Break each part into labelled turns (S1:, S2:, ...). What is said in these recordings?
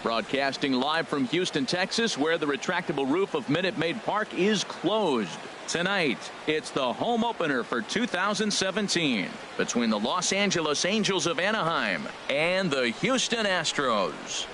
S1: Broadcasting live from Houston, Texas, where the retractable roof of Minute Maid Park is closed. Tonight, it's the home opener for 2017 between the Los Angeles Angels of Anaheim and the Houston Astros.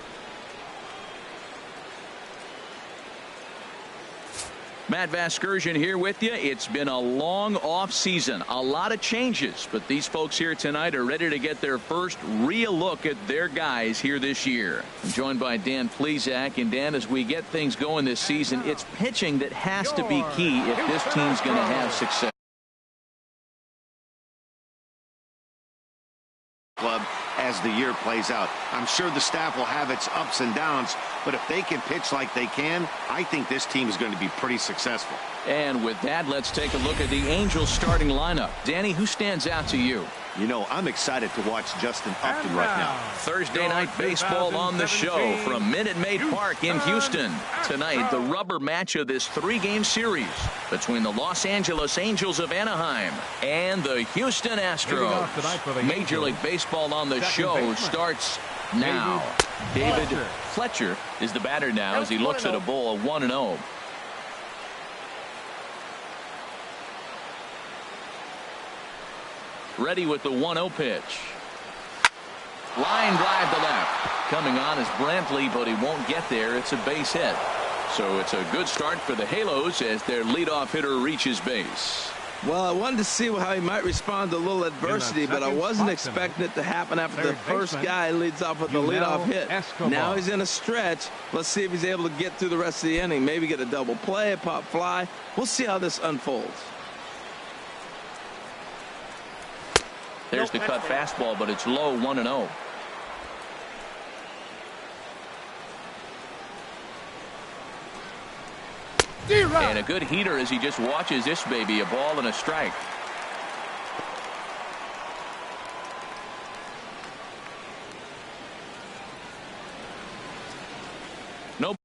S1: Matt Vasgersian here with you. It's been a long off season, a lot of changes, but these folks here tonight are ready to get their first real look at their guys here this year. I'm joined by Dan Plesac, and Dan, as we get things going this season, it's pitching that has to be key if this team's going to have success.
S2: Club as the year plays out. I'm sure the staff will have its ups and downs, but if they can pitch like they can, I think this team is going to be pretty successful.
S1: And with that, let's take a look at the Angels starting lineup. Danny, who stands out to you?
S2: You know, I'm excited to watch Justin Upton right now.
S1: Thursday night baseball on the show from Minute Maid Park in Houston. Tonight, the rubber match of this three-game series between the Los Angeles Angels of Anaheim and the Houston Astros. Major League Baseball on the show starts now. David Fletcher is the batter now as he looks at a ball of 1-0. Ready with the 1-0 pitch. Line drive to left. Coming on is Brantley, but he won't get there. It's a base hit. So it's a good start for the Halos as their leadoff hitter reaches base.
S3: Well, I wanted to see how he might respond to a little adversity, but I wasn't expecting it to happen after the first guy leads off with the leadoff hit. Now he's in a stretch. Let's see if he's able to get through the rest of the inning. Maybe get a double play, a pop fly. We'll see how this unfolds.
S1: There's the cut fastball, but it's low, 1-0. And a good heater as he just watches this baby, a ball and a strike. No.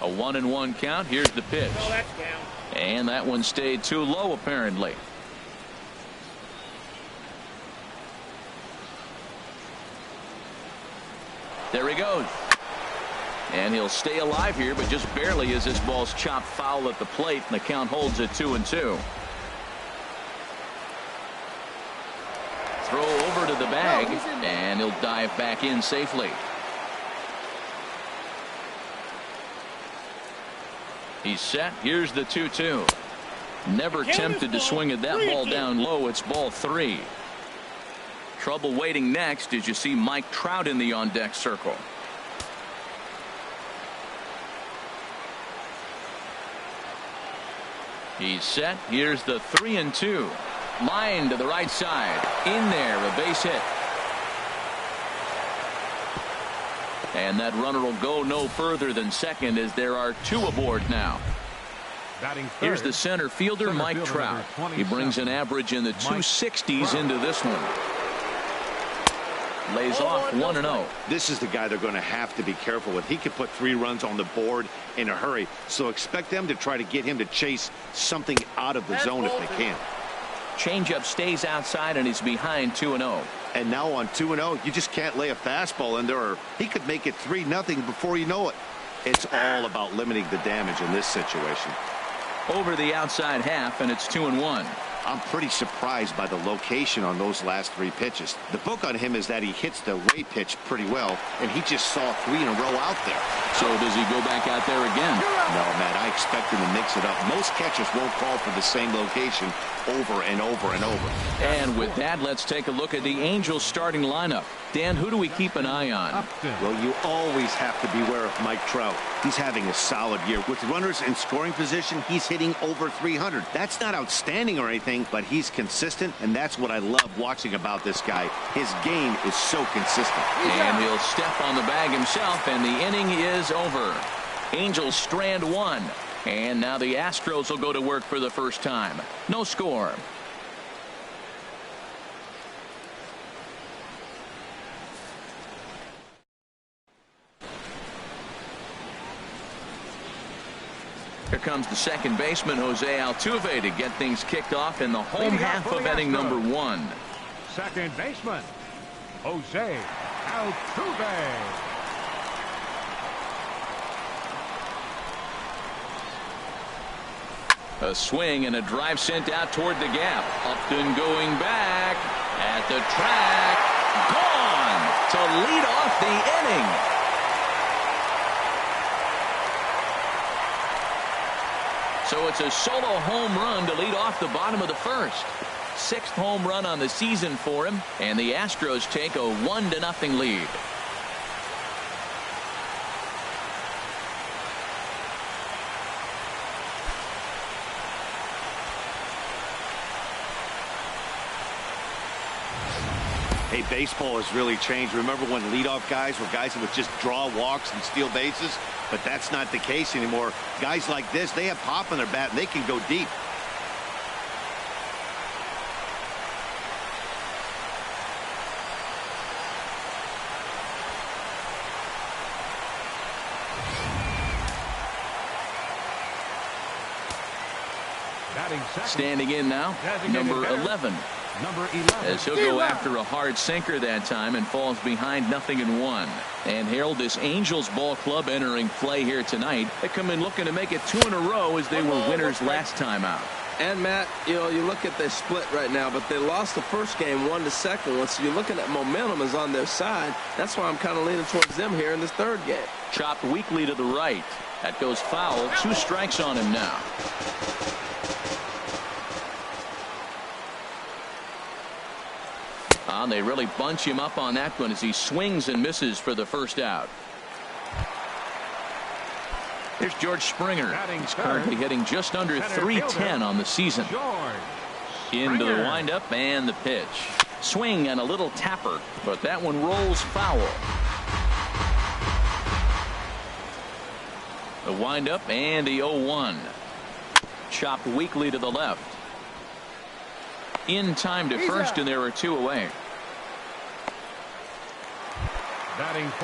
S1: A 1-1 count. Here's the pitch. And that one stayed too low, apparently. There he goes. And he'll stay alive here, but just barely as this ball's chopped foul at the plate, and the count holds at 2-2. Throw over to the bag, and he'll dive back in safely. He's set. Here's the 2-2. Never tempted to swing at that ball down low. It's ball 3. Trouble waiting next as you see Mike Trout in the on-deck circle. He's set. Here's the 3-2. Line to the right side. In there, a base hit. And that runner will go no further than second as there are 2 aboard now. Here's the center fielder, Mike Trout. He brings an average in the 260s into this one. Lays off 1-0.
S2: This is the guy they're going to have to be careful with. He could put 3 runs on the board in a hurry. So expect them to try to get him to chase something out of the zone if they can.
S1: Changeup stays outside and he's behind 2-0.
S2: And now on 2-0, you just can't lay a fastball in there, or he could make it 3-0 before you know it. It's all about limiting the damage in this situation.
S1: Over the outside half, and it's 2-1.
S2: I'm pretty surprised by the location on those last 3 pitches. The book on him is that he hits the way pitch pretty well, and he just saw 3 in a row out there.
S1: So does he go back out there again?
S2: No, Matt, I expect him to mix it up. Most catchers won't call for the same location over and over and over.
S1: And with that, let's take a look at the Angels starting lineup. Dan, who do we keep an eye on?
S2: Well, you always have to beware of Mike Trout. He's having a solid year. With runners in scoring position, he's hitting over 300. That's not outstanding or anything, but he's consistent, and that's what I love watching about this guy. His game is so consistent.
S1: And he'll step on the bag himself, and the inning is over. Angels strand 1. And now the Astros will go to work for the first time. No score. Here comes the second baseman, Jose Altuve, to get things kicked off in the home half of inning number 1.
S4: Second baseman, Jose Altuve.
S1: A swing and a drive sent out toward the gap. Upton going back at the track. Gone to lead off the inning. So it's a solo home run to lead off the bottom of the first. 6th home run on the season for him, and the Astros take a 1-0 lead.
S2: Hey, baseball has really changed. Remember when leadoff guys were guys that would just draw walks and steal bases? But that's not the case anymore. Guys like this, they have pop in their bat and they can go deep.
S1: Standing in now, number 11. As he'll go after a hard sinker that time and falls behind 0-1. And Harold, this Angels ball club entering play here tonight. They come in looking to make it 2 in a row as they were winners last time out.
S3: And Matt, you look at their split right now, but they lost the first game 1 to second one. So you're looking at momentum is on their side. That's why I'm kind of leaning towards them here in this third game.
S1: Chopped weakly to the right. That goes foul. 2 strikes on him now. They really bunch him up on that one as he swings and misses for the first out. Here's George Springer. He's currently hitting just under .310 on the season. Into the windup and the pitch. Swing and a little tapper, but that one rolls foul. The windup and the 0-1. Chopped weakly to the left. In time to first, and there are 2 away.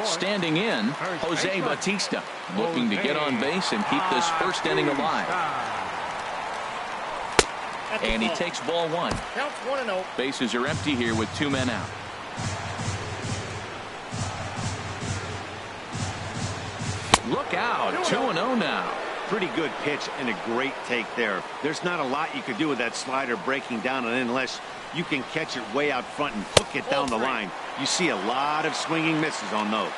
S1: Standing in, Jose Bautista, looking to get on base and keep this first inning alive. And he takes ball 1.
S5: Counts 1-0.
S1: Bases are empty here with 2 men out. Look out, 2-0 now.
S2: Pretty good pitch and a great take there. There's not a lot you could do with that slider breaking down and unless you can catch it way out front and hook it down the line. You see a lot of swinging misses on those.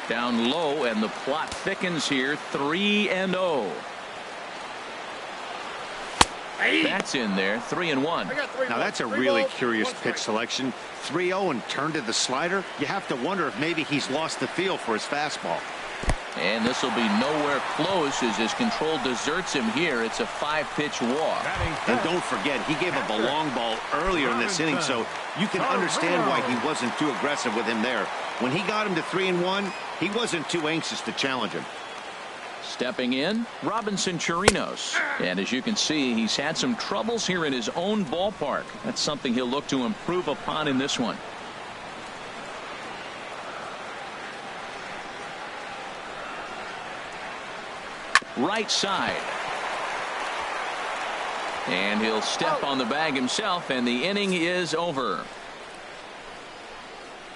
S1: Down low, and the plot thickens here. 3-0. That's in there. 3-1.
S2: Now that's a really curious pitch selection. 3-0 and turned to the slider. You have to wonder if maybe he's lost the feel for his fastball.
S1: And this will be nowhere close as his control deserts him here. It's a 5-pitch walk.
S2: And don't forget, he gave up a long ball earlier in this inning, so you can understand why he wasn't too aggressive with him there. When he got him to 3-1, he wasn't too anxious to challenge him.
S1: Stepping in, Robinson Chirinos. And as you can see, he's had some troubles here in his own ballpark. That's something he'll look to improve upon in this one. Right side. And he'll step on the bag himself, and the inning is over.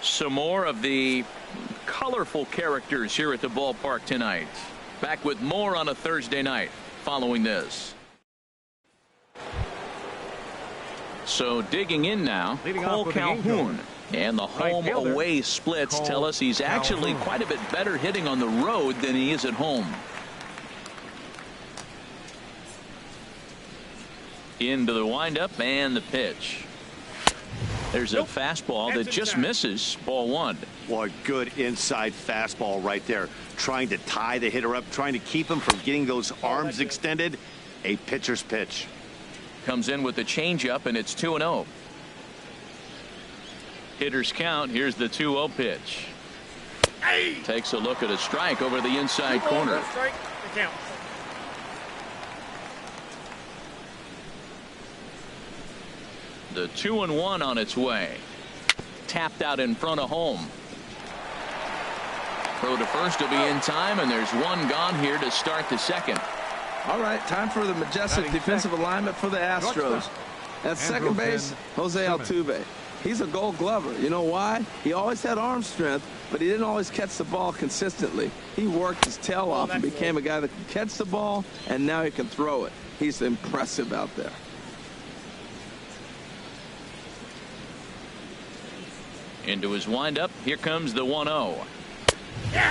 S1: Some more of the colorful characters here at the ballpark tonight. Back with more on a Thursday night following this. So digging in now, Cole Calhoun. And the home-away splits tell us he's actually quite a bit better hitting on the road than he is at home. Into the windup and the pitch. There's a fastball that just misses. Ball 1.
S2: Boy, good inside fastball right there. Trying to tie the hitter up, trying to keep him from getting those arms extended. A pitcher's pitch.
S1: Comes in with the changeup, and it's 2-0. Hitters count. Here's the 2-0 pitch. Takes a look at a strike over the inside corner. The 2-1 on its way. Tapped out in front of home. Throw to first will be in time, and there's one gone here to start the second.
S3: All right, time for the majestic defensive alignment for the Astros. At second base, Jose Altuve. He's a Gold Glover. You know why? He always had arm strength, but he didn't always catch the ball consistently. He worked his tail off and became a guy that can catch the ball, and now he can throw it. He's impressive out there.
S1: Into his windup, here comes the 1-0.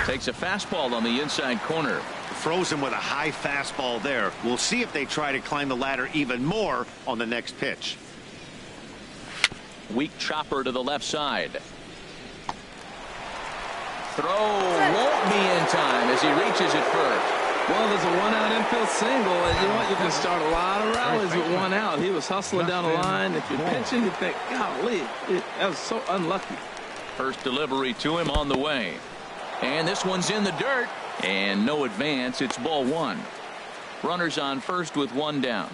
S1: Takes a fastball on the inside corner.
S2: Throws him with a high fastball there. We'll see if they try to climb the ladder even more on the next pitch.
S1: Weak chopper to the left side. Throw won't be in time as he reaches it first.
S3: Well, there's a one-out infield single, and you know what? You can start a lot of rallies with one out. He was hustling down the line. If you're pitching, you think, golly, that was so unlucky.
S1: First delivery to him on the way. And this one's in the dirt. And no advance. It's ball one. Runners on first with one down.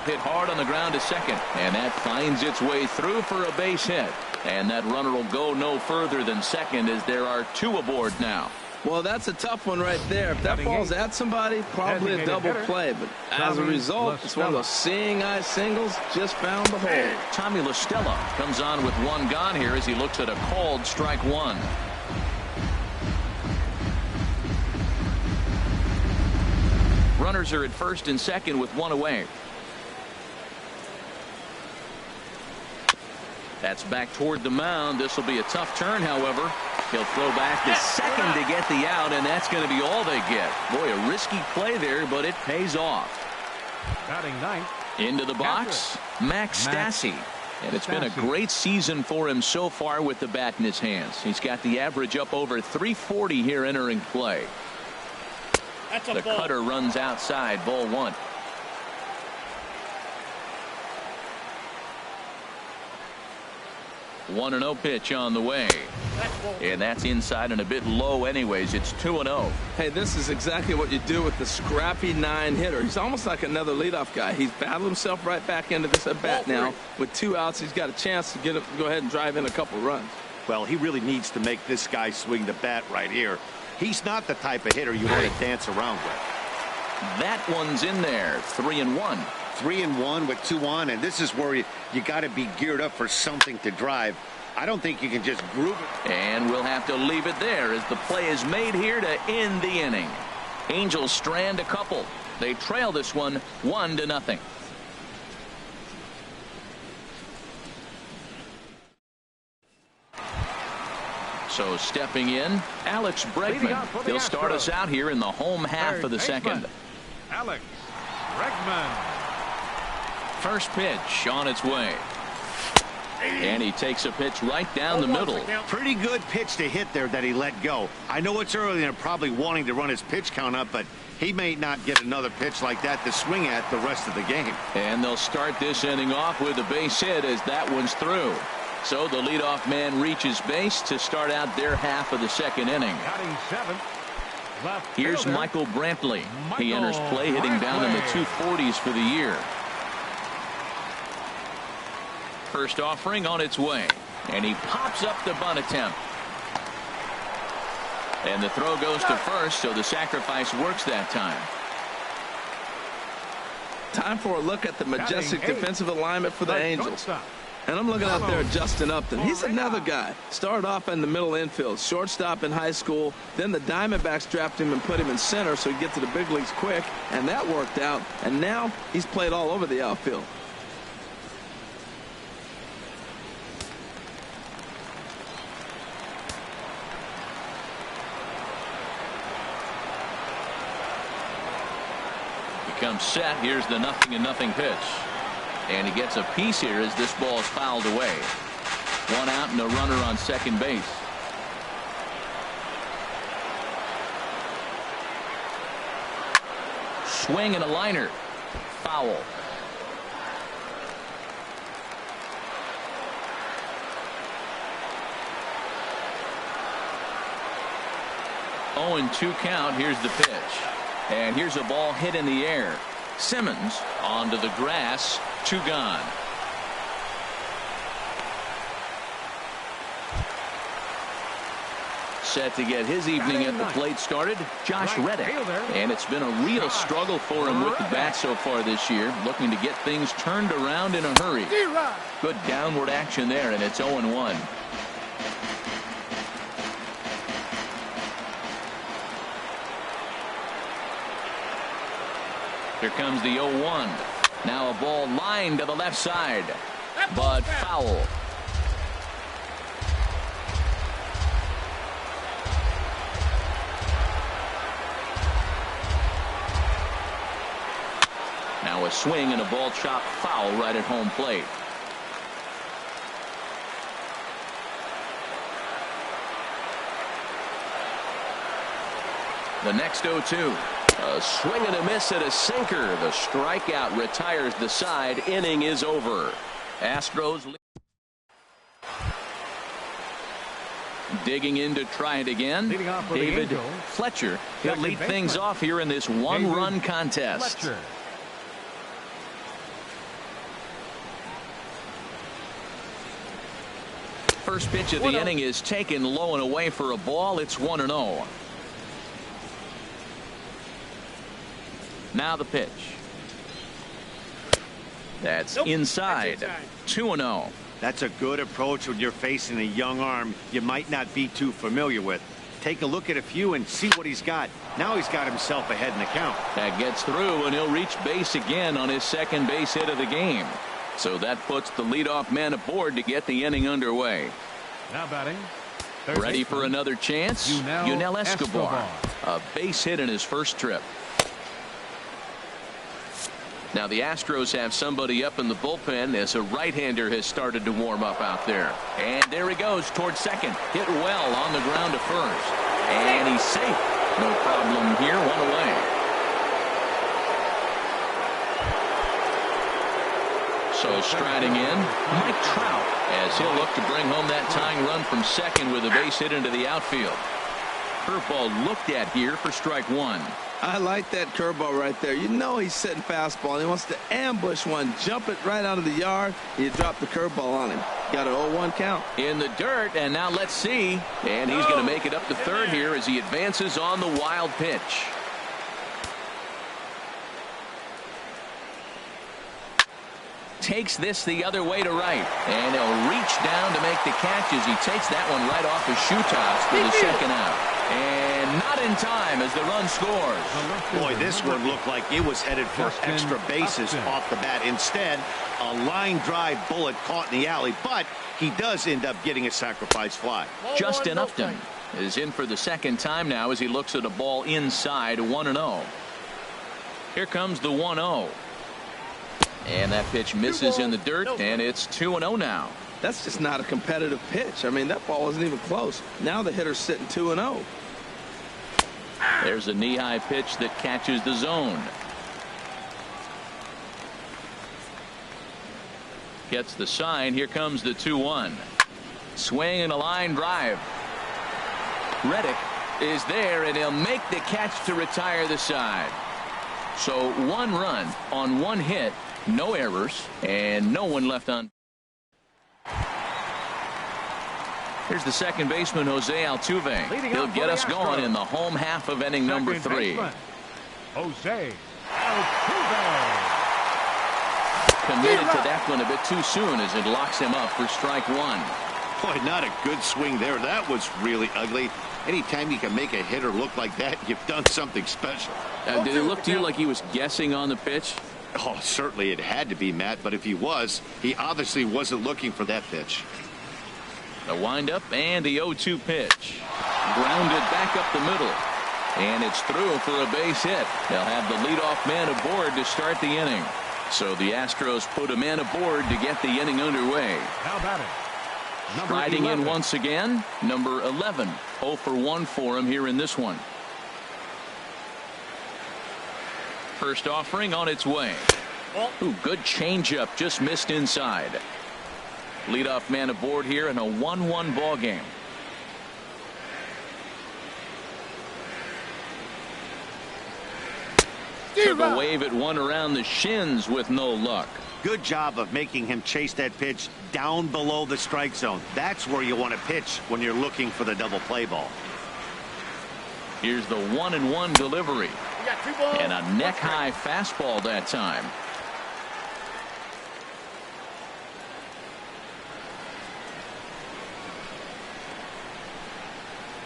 S1: Hit hard on the ground to second. And that finds its way through for a base hit. And that runner will go no further than second as there are two aboard now.
S3: Well, that's a tough one right there. If that falls at somebody, probably a double play. But as a result, it's one of those seeing eye singles. Just found the hole.
S1: Tommy La Stella comes on with one gone here as he looks at a called strike one. Runners are at first and second with one away. That's back toward the mound. This will be a tough turn, however. He'll throw back to second to get the out, and that's going to be all they get. Boy, a risky play there, but it pays off.
S4: Batting ninth.
S1: Into the box, Max Stassi. And it's been a great season for him so far with the bat in his hands. He's got the average up over 340 here entering play. The cutter runs outside, ball one. 1-0 pitch on the way. And that's inside and a bit low anyways. It's 2-0.
S3: Hey, this is exactly what you do with the scrappy 9-hitter. He's almost like another leadoff guy. He's battled himself right back into this at bat now. With two outs, he's got a chance to go ahead and drive in a couple runs.
S2: Well, he really needs to make this guy swing the bat right here. He's not the type of hitter you want to dance around with.
S1: That one's in there. 3-1.
S2: 3-1 with 2 on, and this is where you got to be geared up for something to drive. I don't think you can just groove it.
S1: And we'll have to leave it there as the play is made here to end the inning. Angels strand a couple. They trail this one 1-0. So stepping in, Alex Bregman. He'll start us out here in the home half of the second.
S4: Alex Bregman.
S1: First pitch on its way. And he takes a pitch right down the middle.
S2: Pretty good pitch to hit there that he let go. I know it's early and they're probably wanting to run his pitch count up, but he may not get another pitch like that to swing at the rest of the game.
S1: And they'll start this inning off with a base hit as that one's through. So the leadoff man reaches base to start out their half of the second inning. Here's Michael Brantley. He enters play hitting down in the 240s for the year. First offering on its way. And he pops up the bunt attempt. And the throw goes to first, so the sacrifice works that time.
S3: Time for a look at the majestic defensive alignment for the Angels. And I'm looking out there at Justin Upton. He's another guy. Started off in the middle infield, shortstop in high school. Then the Diamondbacks drafted him and put him in center so he'd get to the big leagues quick. And that worked out. And now he's played all over the outfield.
S1: Comes set. Here's the 0-0 pitch. And he gets a piece here as this ball is fouled away. One out and a runner on second base. Swing and a liner. Foul. Oh, and 2 count. Here's the pitch. And here's a ball hit in the air. Simmons onto the grass. 2 gone. Set to get his evening at the plate started, Josh Reddick. And it's been a real struggle for him with the bat so far this year, looking to get things turned around in a hurry. Good downward action there, and it's 0-1. Here comes the 0-1. Now a ball lined to the left side, but foul. Now a swing and a ball chopped foul right at home plate. The next 0-2. A swing and a miss at a sinker. The strikeout retires the side. Inning is over. Astros digging in to try it again. David Fletcher. He'll lead things off here in this one-run contest. First pitch of the inning is taken low and away for a ball. It's 1-0. Now the pitch. That's inside. 2-0.
S2: That's a good approach when you're facing a young arm you might not be too familiar with. Take a look at a few and see what he's got. Now he's got himself ahead in the count.
S1: That gets through, and he'll reach base again on his second base hit of the game. So that puts the leadoff man aboard to get the inning underway.
S4: Now batting.
S1: Ready for another chance? Yunel Escobar. A base hit in his first trip. Now the Astros have somebody up in the bullpen as a right-hander has started to warm up out there. And there he goes towards second. Hit well on the ground to first. And he's safe. No problem here. One away. So striding in, Mike Trout, as he'll look to bring home that tying run from second with a base hit into the outfield. Curveball looked at here for strike one.
S3: I like that curveball right there. You know he's setting fastball, and he wants to ambush one, jump it right out of the yard. You drop the curveball on him. Got an 0-1 count.
S1: In the dirt, and now let's see. And he's going to make it up to third here as he advances on the wild pitch. Takes this the other way to right, and he'll reach down to make the catch as he takes that one right off his shoe tops for the second out. And not in time as the run scores.
S2: Boy, this one looked like it was headed for extra bases off the bat. Instead, a line drive bullet caught in the alley, but he does end up getting a sacrifice fly.
S1: Justin Upton is in for the second time now as he looks at a ball inside. 1-0. Here comes the 1-0. And that pitch misses in the dirt, and it's 2-0 now.
S3: That's just not a competitive pitch. I mean, that ball wasn't even close. Now the hitter's sitting 2-0.
S1: There's a knee-high pitch that catches the zone. Gets the sign. Here comes the 2-1. Swing and a line drive. Reddick is there, and he'll make the catch to retire the side. So one run on one hit. No errors, and no one left on. Here's the second baseman, Jose Altuve. He'll get us going in the home half of inning number 3.
S4: Jose Altuve.
S1: Committed to that one a bit too soon as it locks him up for strike one.
S2: Boy, not a good swing there. That was really ugly. Anytime you can make a hitter look like that, you've done something special.
S1: Did it look to you like he was guessing on the pitch?
S2: Oh, certainly it had to be, Matt, but if he was, he obviously wasn't looking for that pitch.
S1: The windup and the 0-2 pitch. Grounded back up the middle. And it's through for a base hit. They'll have the leadoff man aboard to start the inning. So the Astros put a man aboard to get the inning underway.
S4: How about it?
S1: Striding in once again, number 11. 0 for 1 for him here in this one. First offering on its way. Ooh, good changeup, just missed inside. Leadoff man aboard here in a 1-1 ball game. Took a wave at one around the shins with no luck.
S2: Good job of making him chase that pitch down below the strike zone. That's where you want to pitch when you're looking for the double play ball.
S1: Here's the 1-1 delivery. And a neck-high fastball that time.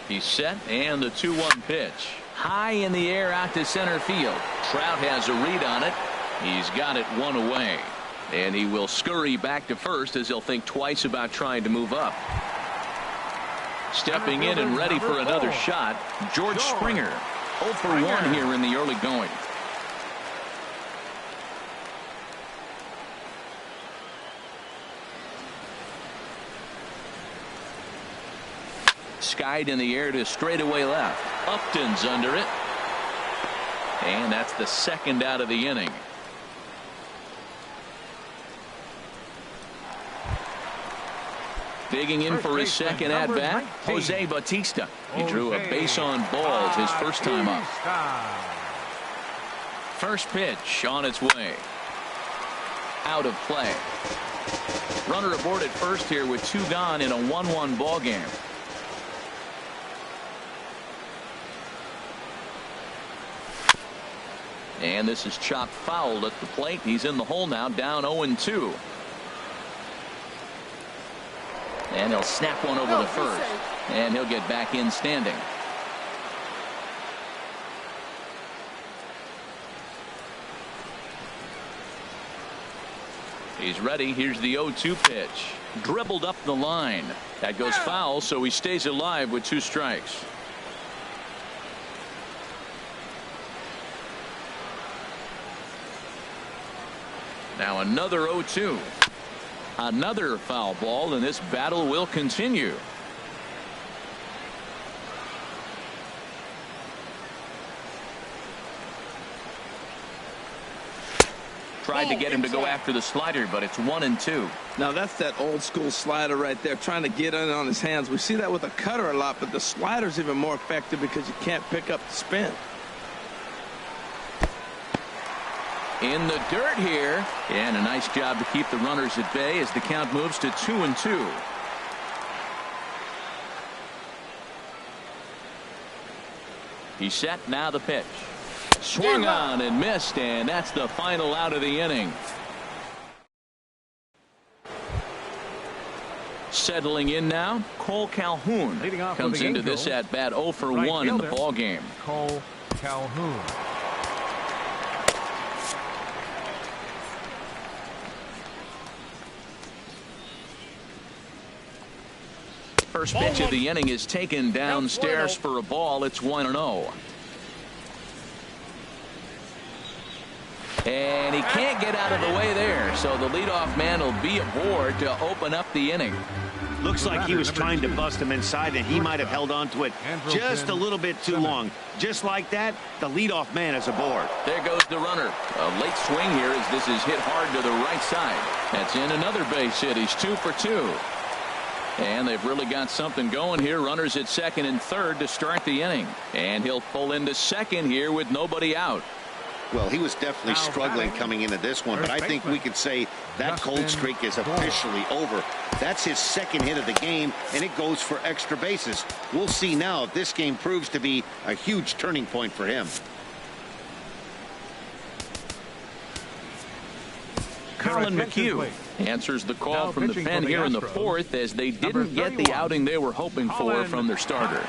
S1: He's set, and the 2-1 pitch. High in the air out to center field. Trout has a read on it. He's got it one away. And he will scurry back to first as he'll think twice about trying to move up. Stepping in and ready for another shot, George Springer. 0 for 1 here in the early going. Skied in the air to straightaway left. Upton's under it. And that's the second out of the inning. Digging in for his second at-bat, Jose Bautista. He drew a base on balls his first time up. First pitch on its way. Out of play. Runner aboard at first here with 2 gone in a 1-1 ball game. And this is chopped foul at the plate. He's in the hole now, down 0-2. And he'll snap one over the first. And he'll get back in standing. He's ready. Here's the 0-2 pitch. Dribbled up the line. That goes foul, so he stays alive with 2 strikes. Now another 0-2. Another foul ball, and this battle will continue. Tried to get him to go after the slider, but it's 1-2.
S3: Now that's that old school slider right there, trying to get in on his hands. We see that with a cutter a lot, but the slider's even more effective because you can't pick up the spin.
S1: In the dirt here, and a nice job to keep the runners at bay as the count moves to 2-2. He's set. Now the pitch. Swung on and missed, and that's the final out of the inning. Settling in now, Cole Calhoun comes into this at bat 0 for 1 in the ball game.
S4: Cole Calhoun.
S1: First pitch of the inning is taken downstairs for a ball. It's 1-0. And he can't get out of the way there, so the leadoff man will be aboard to open up the inning.
S2: Looks like he was trying to bust him inside, and he might have held on to it just a little bit too long. Just like that, the leadoff man is aboard.
S1: There goes the runner. A late swing here as this is hit hard to the right side. That's in another base hit. He's 2 for 2. And they've really got something going here. Runners at second and third to start the inning. And he'll pull into second here with nobody out.
S2: Well, he was definitely struggling coming into this one, but I think we could say that cold streak is officially over. That's his second hit of the game, and it goes for extra bases. We'll see now if this game proves to be a huge turning point for him.
S1: Colin McHugh answers the call from the pen here in the fourth as they didn't get the outing they were hoping for from their starter.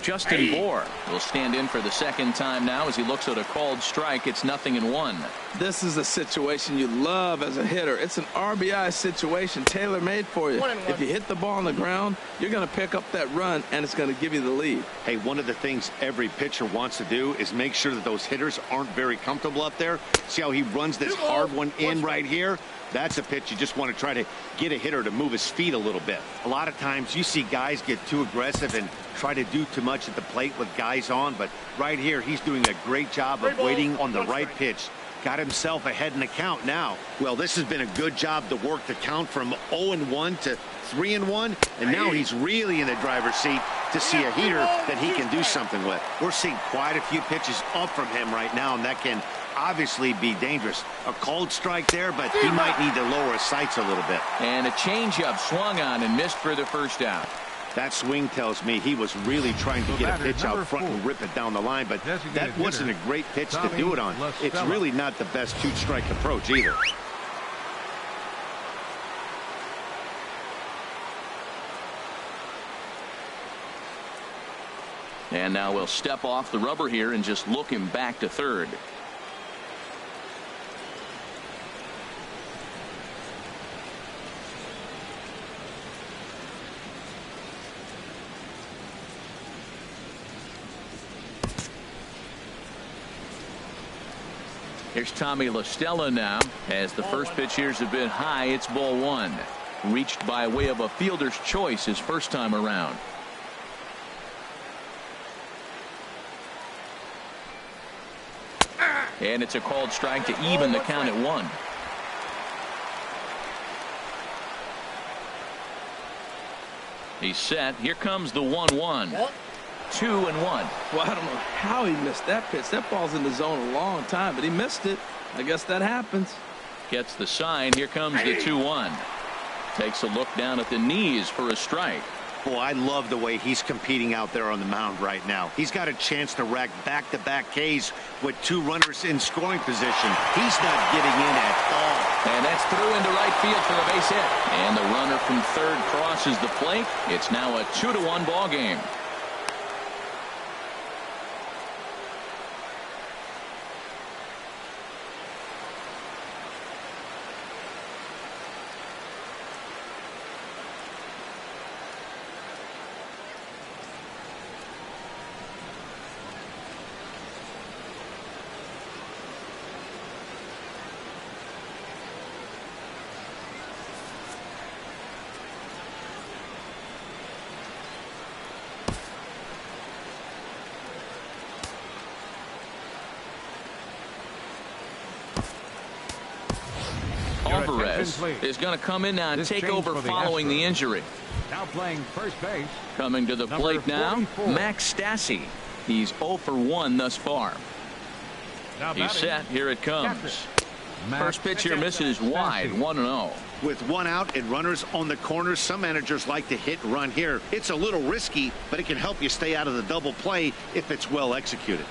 S1: Justin Bohr will stand in for the second time now as he looks at a called strike. It's 0-1.
S3: This is a situation you love as a hitter. It's an RBI situation tailor-made for you. If you hit the ball on the ground, you're going to pick up that run, and it's going to give you the lead.
S2: Hey, one of the things every pitcher wants to do is make sure that those hitters aren't very comfortable up there. See how he runs this hard one in right here? That's a pitch you just want to try to get a hitter to move his feet a little bit. A lot of times you see guys get too aggressive and try to do too much at the plate with guys on, but right here he's doing a great job of waiting on the right pitch. Got himself ahead in the count now. Well, this has been a good job to work the count from 0-1 to 3-1, and now he's really in the driver's seat to see a heater that he can do something with. We're seeing quite a few pitches up from him right now, and that can obviously be dangerous. A cold strike there, but he might need to lower his sights a little bit.
S1: And a changeup swung on and missed for the first out.
S2: That swing tells me he was really trying to get a pitch out front and rip it down the line, but that wasn't a great pitch to do it on. It's really not the best two-strike approach either.
S1: And now we'll step off the rubber here and just look him back to third. Here's Tommy La Stella now. As the first pitch here's a bit high, it's ball one. Reached by way of a fielder's choice his first time around. And it's a called strike to even the count at 1. He's set. Here comes the 1-1. 2-1.
S3: Well, I don't know how he missed that pitch. That ball's in the zone a long time, but he missed it. I guess that happens.
S1: Gets the sign. Here comes the 2-1. Takes a look down at the knees for a strike.
S2: Boy, I love the way he's competing out there on the mound right now. He's got a chance to rack back-to-back Ks with 2 runners in scoring position. He's not getting in at all.
S1: And that's through into right field for a base hit. And the runner from third crosses the plate. It's now a 2-1 ball game. Alvarez is going to come in now and take over following the injury.
S4: Now playing first base.
S1: Coming to the plate now, Max Stassi. He's 0 for 1 thus far. He's set. Here it comes. First pitch here misses wide. 1-0.
S2: With 1 out and runners on the corners, some managers like to hit and run here. It's a little risky, but it can help you stay out of the double play if it's well executed.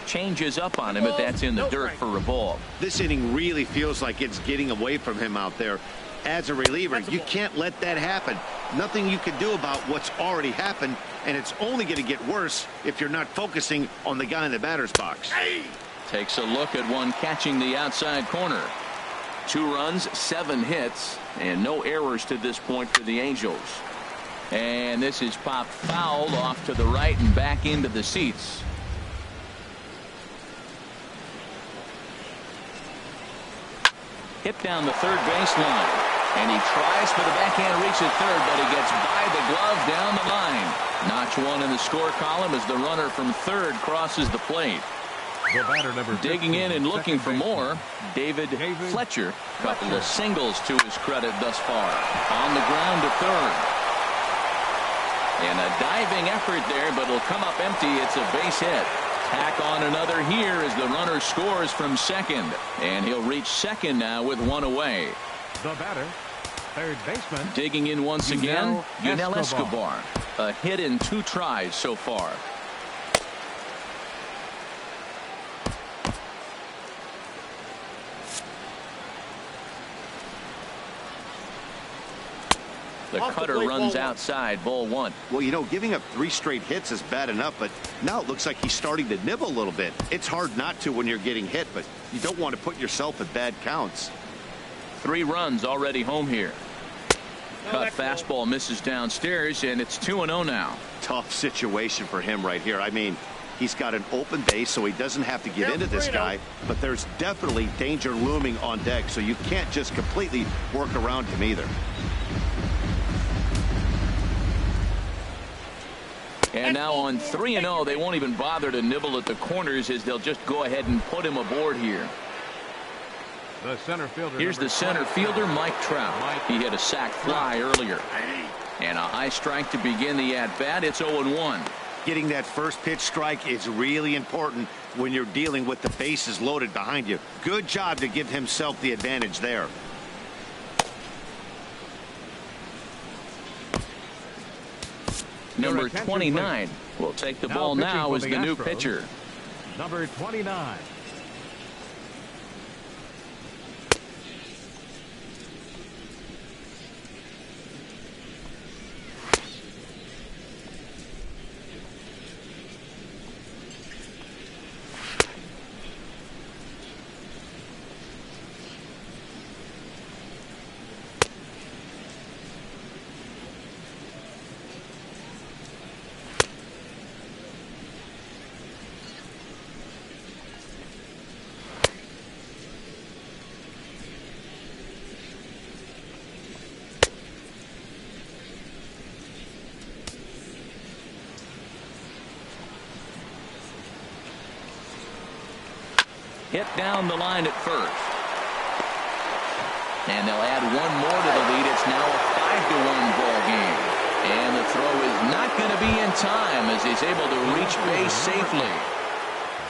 S1: Changes up on him, but that's in the dirt for a ball.
S2: This inning really feels like it's getting away from him out there. As a reliever, you can't let that happen. Nothing you can do about what's already happened, and it's only going to get worse if you're not focusing on the guy in the batter's box.
S1: Takes a look at one catching the outside corner. 2 runs, 7 hits, and no errors to this point for the Angels. And this is popped foul off to the right and back into the seats. Hit down the third baseline, and he tries for the backhand reach at third, but he gets by the glove down the line. Notch 1 in the score column as the runner from third crosses the plate. Digging in and looking for more, David Fletcher. Couple of singles to his credit thus far. On the ground to third. And a diving effort there, but it'll come up empty. It's a base hit. Tack on another here as the runner scores from second. And he'll reach second now with 1 away.
S4: The batter, third baseman.
S1: Digging in once again, Yunel Escobar. A hit in 2 tries so far. The cutter runs outside, ball one.
S2: Well, you know, giving up 3 straight hits is bad enough, but now it looks like he's starting to nibble a little bit. It's hard not to when you're getting hit, but you don't want to put yourself at bad counts.
S1: 3 runs already home here. Cut fastball misses downstairs, and it's 2-0 now.
S2: Tough situation for him right here. I mean, he's got an open base, so he doesn't have to get into this guy, but there's definitely danger looming on deck, so you can't just completely work around him either.
S1: And now on 3-0, they won't even bother to nibble at the corners as they'll just go ahead and put him aboard here.
S4: The center fielder.
S1: Here's the center fielder, Mike Trout. He hit a sac fly earlier. And a high strike to begin the at-bat. It's 0-1.
S2: Getting that first pitch strike is really important when you're dealing with the bases loaded behind you. Good job to give himself the advantage there.
S1: Number 29 will take the ball now as the new pitcher.
S4: Number 29.
S1: Hit down the line at first. And they'll add one more to the lead. It's now a 5-1 ball game. And the throw is not going to be in time as he's able to reach base safely.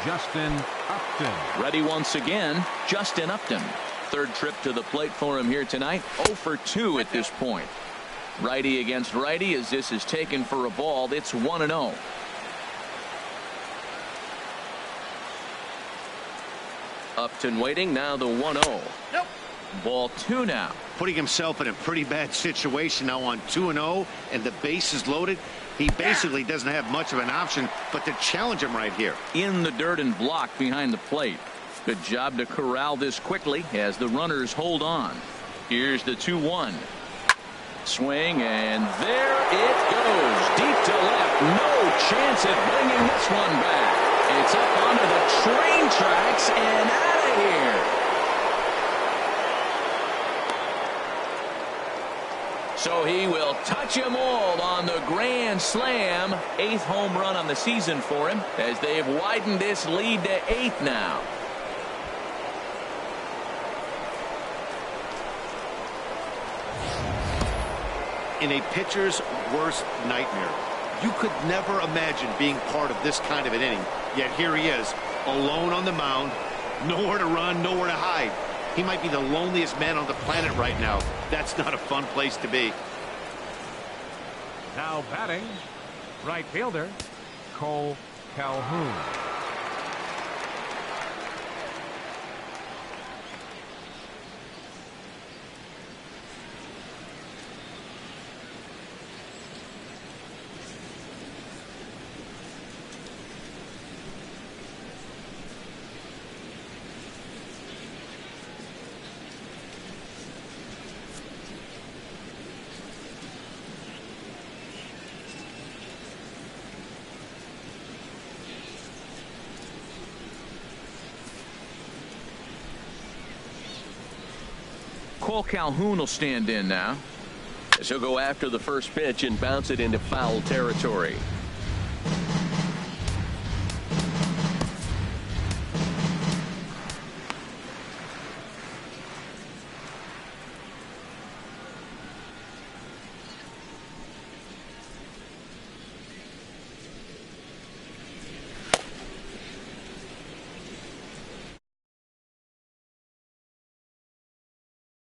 S4: Justin Upton.
S1: Ready once again, Justin Upton. Third trip to the plate for him here tonight. 0 for 2 at this point. Righty against righty as this is taken for a ball. It's 1-0. Upton waiting, now the 1-0.
S2: Nope.
S1: Ball 2 now.
S2: Putting himself in a pretty bad situation now on 2-0, and the base is loaded. He basically doesn't have much of an option but to challenge him right here.
S1: In the dirt and blocked behind the plate. Good job to corral this quickly as the runners hold on. Here's the 2-1. Swing, and there it goes. Deep to left. No chance at bringing this one back. It's up onto the train tracks and out of here. So he will touch them all on the grand slam. 8th home run on the season for him as they've widened this lead to 8 now.
S2: In a pitcher's worst nightmare, you could never imagine being part of this kind of an inning. Yet here he is, alone on the mound, nowhere to run, nowhere to hide. He might be the loneliest man on the planet right now. That's not a fun place to be.
S4: Now batting, right fielder, Cole Calhoun.
S1: Cole Calhoun will stand in now as he'll go after the first pitch and bounce it into foul territory.